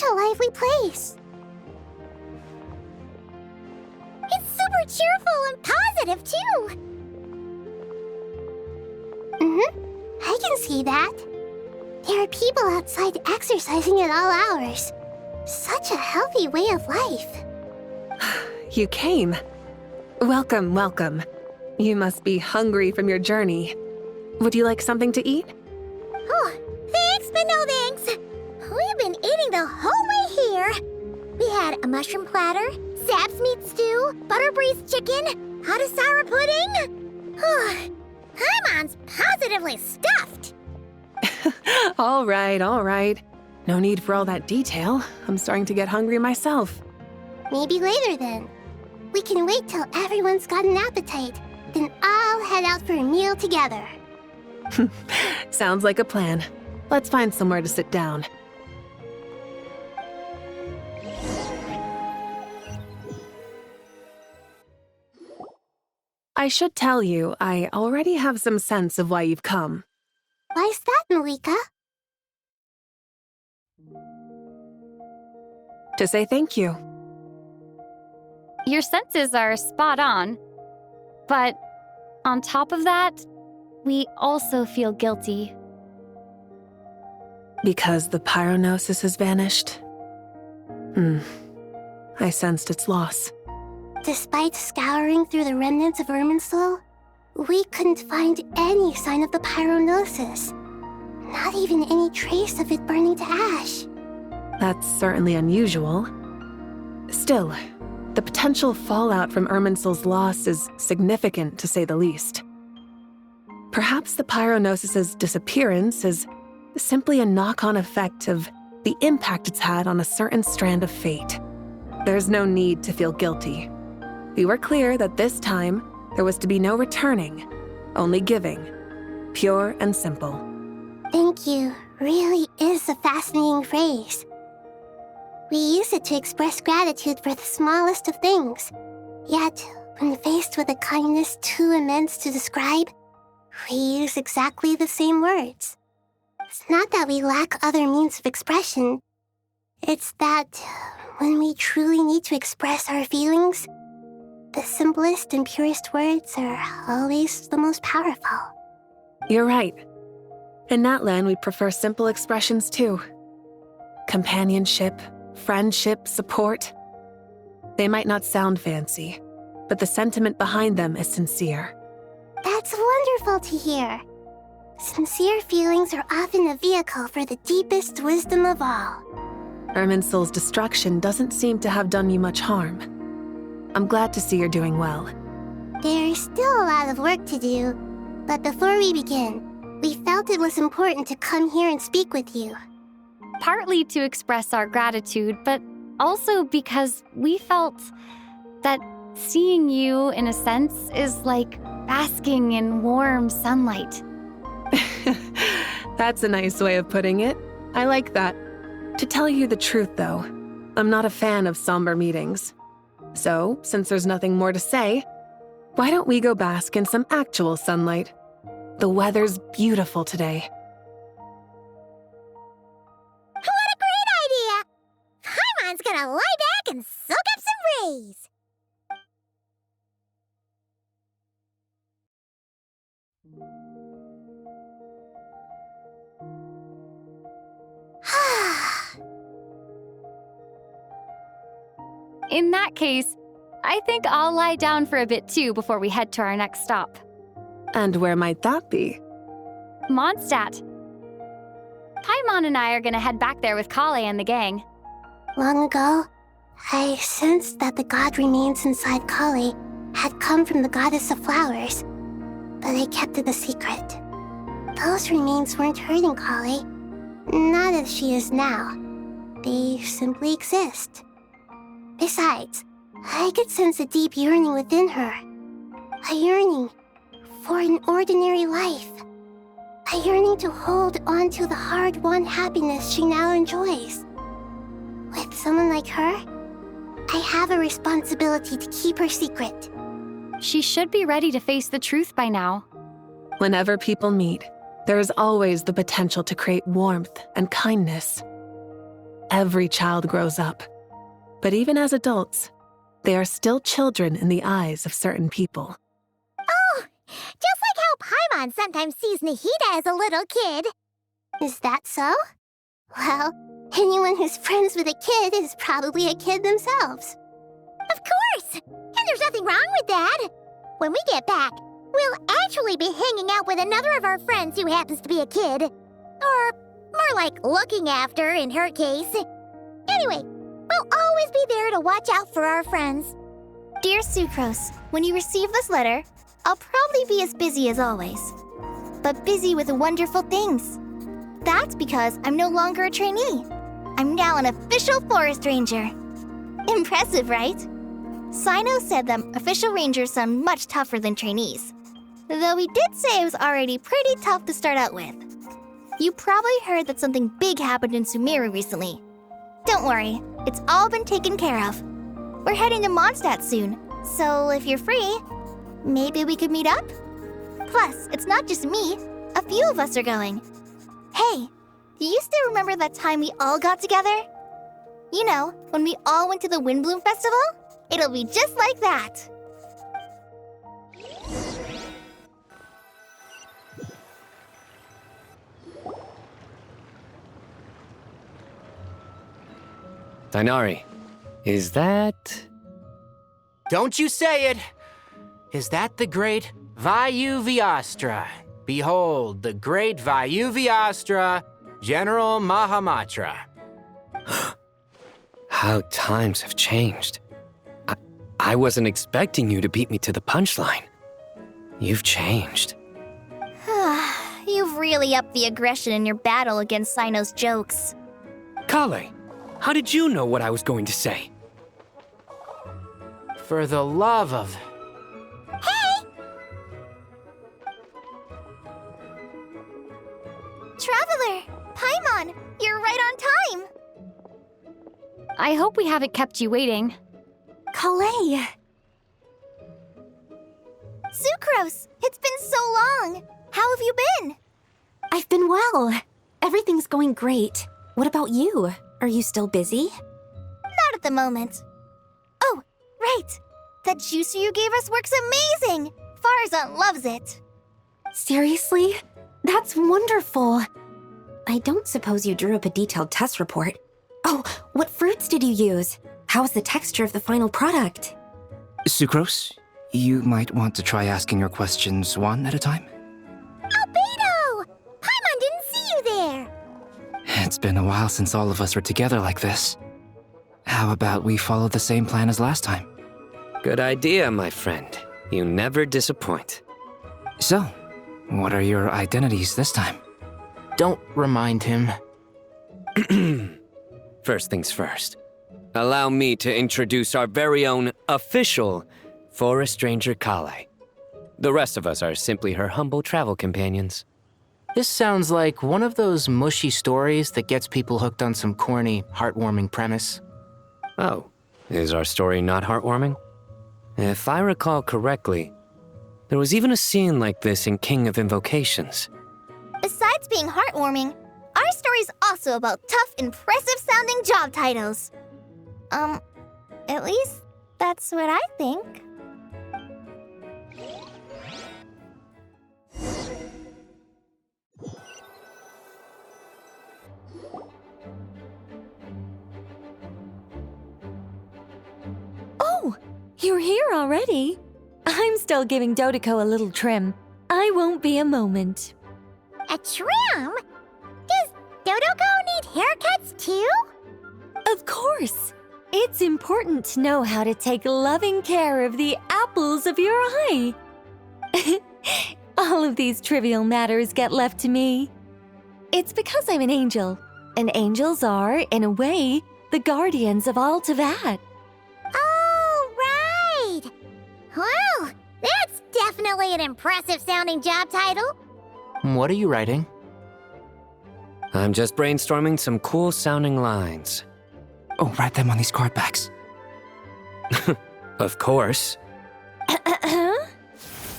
such a lively place. It's super cheerful and positive, too. I can see that. There are people outside exercising at all hours. Such a healthy way of life. You came. Welcome, welcome. You must be hungry from your journey. Would you like something to eat? Oh, thanks, but no thanks. We've been eating the whole way here. We had a mushroom platter, Sap's meat stew, butter braised chicken, Hadasara pudding. Paimon's positively stuffed. All right. No need for all that detail. I'm starting to get hungry myself. Maybe later then. We can wait till everyone's got an appetite, then all head out for a meal together. Sounds like a plan. Let's find somewhere to sit down. I should tell you, I already have some sense of why you've come. Why's that, Malika? To say thank you. Your senses are spot on. But on top of that, we also feel guilty. Because the pyronosis has vanished? I sensed its loss. Despite scouring through the remnants of Irminsul, we couldn't find any sign of the pyronosis. Not even any trace of it burning to ash. That's certainly unusual. Still, the potential fallout from Irminsul's loss is significant, to say the least. Perhaps the pyronosis's disappearance is simply a knock-on effect of the impact it's had on a certain strand of fate. There's no need to feel guilty. We were clear that this time, there was to be no returning, only giving. Pure and simple. Thank you really is a fascinating phrase. We use it to express gratitude for the smallest of things. Yet, when faced with a kindness too immense to describe, we use exactly the same words. It's not that we lack other means of expression. It's that when we truly need to express our feelings, the simplest and purest words are always the most powerful. You're right. In Natlan, we prefer simple expressions too. Companionship, friendship, support. They might not sound fancy, but the sentiment behind them is sincere. That's wonderful to hear. Sincere feelings are often a vehicle for the deepest wisdom of all. Irminsul's destruction doesn't seem to have done you much harm. I'm glad to see you're doing well. There's still a lot of work to do, but before we begin, we felt it was important to come here and speak with you. Partly to express our gratitude, but also because we felt that seeing you, in a sense, is like basking in warm sunlight. That's a nice way of putting it. I like that. To tell you the truth, though, I'm not a fan of somber meetings. So, since there's nothing more to say, why don't we go bask in some actual sunlight? The weather's beautiful today. What a great idea! Paimon's gonna lie back and soak up some rays. In that case, I think I'll lie down for a bit too before we head to our next stop. And where might that be? Mondstadt. Paimon and I are gonna head back there with Kale and the gang. Long ago, I sensed that the god remains inside Kali had come from the goddess of flowers, but I kept it a secret. Those remains weren't hurting Kali, not as she is now. They simply exist. Besides, I could sense a deep yearning within her. A yearning for an ordinary life. A yearning to hold on to the hard-won happiness she now enjoys. With someone like her, I have a responsibility to keep her secret. She should be ready to face the truth by now. Whenever people meet, there is always the potential to create warmth and kindness. every child grows up. But even as adults, they are still children in the eyes of certain people. Oh, just like how Paimon sometimes sees Nahida as a little kid. Is that so? Well, anyone who's friends with a kid is probably a kid themselves. Of course! And there's nothing wrong with that. When we get back, we'll actually be hanging out with another of our friends who happens to be a kid. Or more like looking after, in her case. Anyway, we'll always be there to watch out for our friends. Dear Sucrose, when you receive this letter, I'll probably be as busy as always. But busy with wonderful things. That's because I'm no longer a trainee. I'm now an official forest ranger. Impressive, right? Sino said that official rangers sound much tougher than trainees. Though he did say it was already pretty tough to start out with. You probably heard that something big happened in Sumeru recently. Don't worry, it's all been taken care of. We're heading to Mondstadt soon, so if you're free, maybe we could meet up? Plus, it's not just me. A few of us are going. Hey, do you still remember that time we all got together? You know, when we all went to the Windbloom Festival? It'll be just like that. Dainari, is that... Don't you say it! Is that the great Vayu-Vyastra? Behold, the great Vayu-Vyastra, General Mahamatra. How times have changed. I wasn't expecting you to beat me to the punchline. You've changed. You've really upped the aggression in your battle against Sino's jokes. Kale, how did you know what I was going to say? For the love of... Hey! Traveler! Paimon! You're right on time! I hope we haven't kept you waiting. Kalei! Sucrose! It's been so long! How have you been? I've been well. Everything's going great. What about you? Are you still busy? Not at the moment. Oh, right! That juicer you gave us works amazing! Farzan loves it! Seriously? That's wonderful. I don't suppose you drew up a detailed test report. Oh, what fruits did you use? How's the texture of the final product? Sucrose, you might want to try asking your questions one at a time. Albedo! Paimon didn't see you there! It's been a while since all of us were together like this. How about we follow the same plan as last time? Good idea, my friend. You never disappoint. So, what are your identities this time? Don't remind him. First things first. Allow me to introduce our very own official Forest Ranger Kale. The rest of us are simply her humble travel companions. This sounds like one of those mushy stories that gets people hooked on some corny, heartwarming premise. Oh, is our story not heartwarming? If I recall correctly, there was even a scene like this in King of Invocations. Besides being heartwarming, our story's also about tough, impressive-sounding job titles. At least that's what I think. Oh, you're here already? I'm still giving Dodeko a little trim. I won't be a moment. A trim? Does Dodoko need haircuts too? Of course. It's important to know how to take loving care of the apples of your eye. All of these trivial matters get left to me. It's because I'm an angel, and angels are, in a way, the guardians of all Teyvat. Oh, right! Well, that's definitely an impressive-sounding job title. What are you writing? I'm just brainstorming some cool-sounding lines. Oh, write them on these card backs. Of course.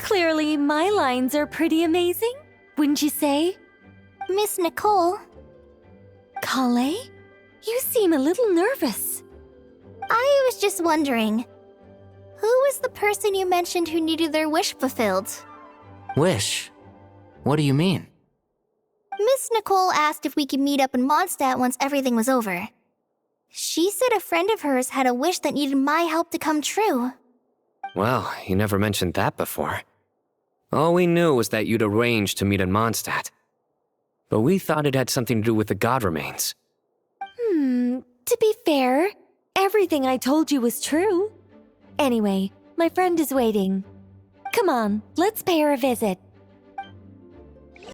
Clearly, my lines are pretty amazing, wouldn't you say? Miss Nicole, Kale? You seem a little nervous. I was just wondering, who was the person you mentioned who needed their wish fulfilled? Wish? What do you mean? Miss Nicole asked if we could meet up in Mondstadt once everything was over. She said a friend of hers had a wish that needed my help to come true. Well, you never mentioned that before. All we knew was that you'd arranged to meet in Mondstadt. But we thought it had something to do with the god remains. To be fair, everything I told you was true. Anyway, my friend is waiting. Come on, let's pay her a visit.